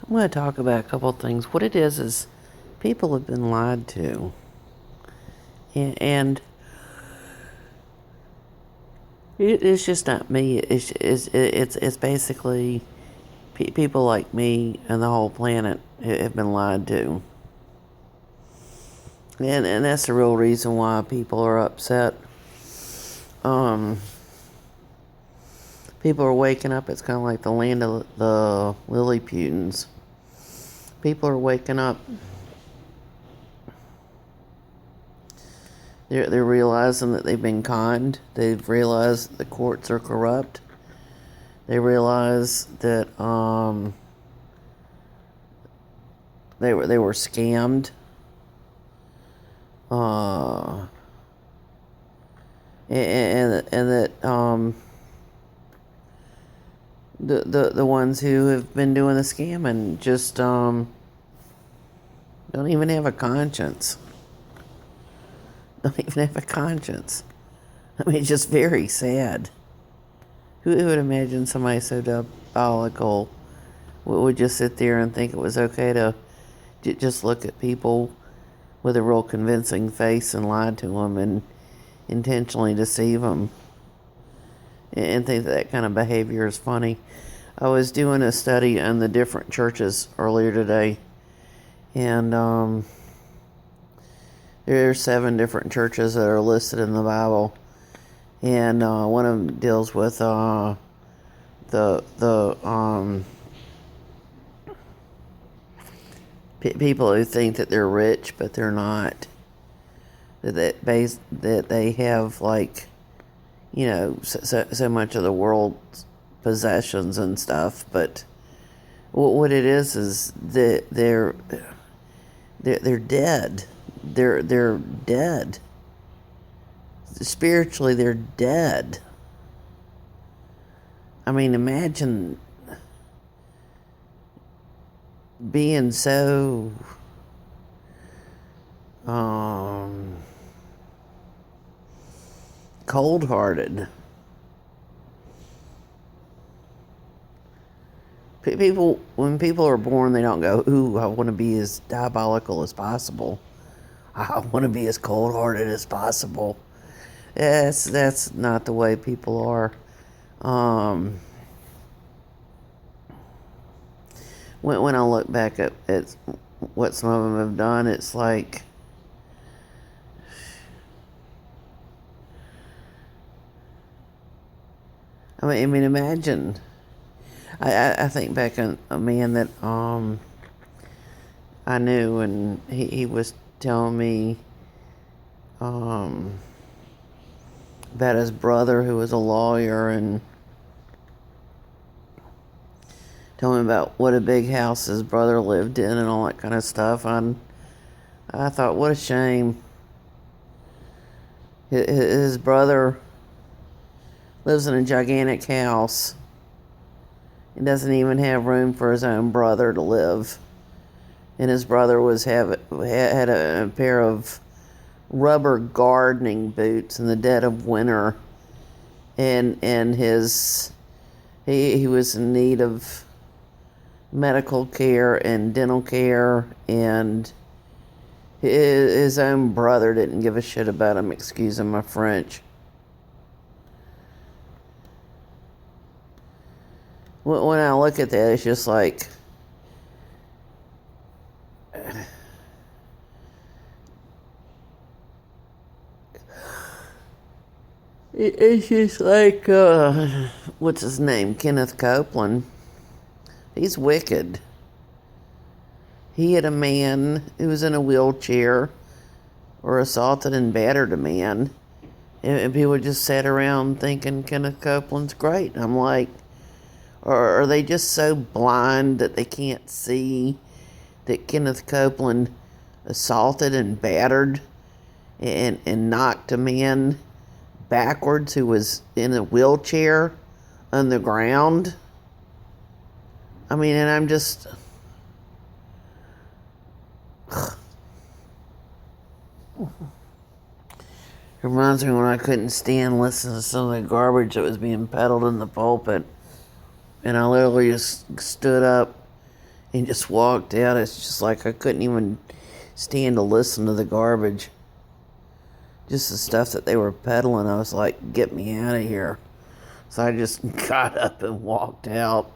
I'm going to talk about a couple of things. What it is people have been lied to. And it's just not me. It's basically people like me and the whole planet have been lied to. And that's the real reason why people are upset. People are waking up. It's kind of like the land of the Lillie Putins. People are waking up. They're realizing that they've been conned. They've realized the courts are corrupt. They realize that they were scammed. And that the ones who have been doing the scamming just don't even have a conscience. Don't even have a conscience. I mean, it's just very sad. Who would imagine somebody so diabolical would just sit there and think it was okay to just look at people with a real convincing face and lie to them and intentionally deceive them and think that kind of behavior is funny. I was doing a study on the different churches earlier today, and there are 7 different churches that are listed in the Bible, and one of them deals with the people who think that they're rich but they're not. That they have, like, so much of the world's possessions and stuff, but what it is that they're dead. They're dead. Spiritually, they're dead. I mean, imagine being so cold-hearted. When people are born, they don't go, "Ooh, I want to be as diabolical as possible. I want to be as cold-hearted as possible." That's not the way people are. When I look back at what some of them have done, it's like, I mean, imagine. I think back on a man that I knew, and he was telling me about his brother who was a lawyer, and telling me about what a big house his brother lived in and all that kind of stuff. And I thought, what a shame. His brother lives in a gigantic house. He doesn't even have room for his own brother to live. And his brother had a pair of rubber gardening boots in the dead of winter, and he was in need of medical care and dental care, and his own brother didn't give a shit about him, excusing my French. When I look at that, it's just like, it's just like, what's his name? Kenneth Copeland. He's wicked. He had a man who was in a wheelchair or assaulted and battered a man, and people just sat around thinking Kenneth Copeland's great. And I'm like, or are they just so blind that they can't see that Kenneth Copeland assaulted and battered and knocked a man backwards who was in a wheelchair on the ground? I mean, and I'm just... It reminds me when I couldn't stand listening to some of the garbage that was being peddled in the pulpit. And I literally just stood up and just walked out. It's just like I couldn't even stand to listen to the garbage. Just the stuff that they were peddling. I was like, get me out of here. So I just got up and walked out.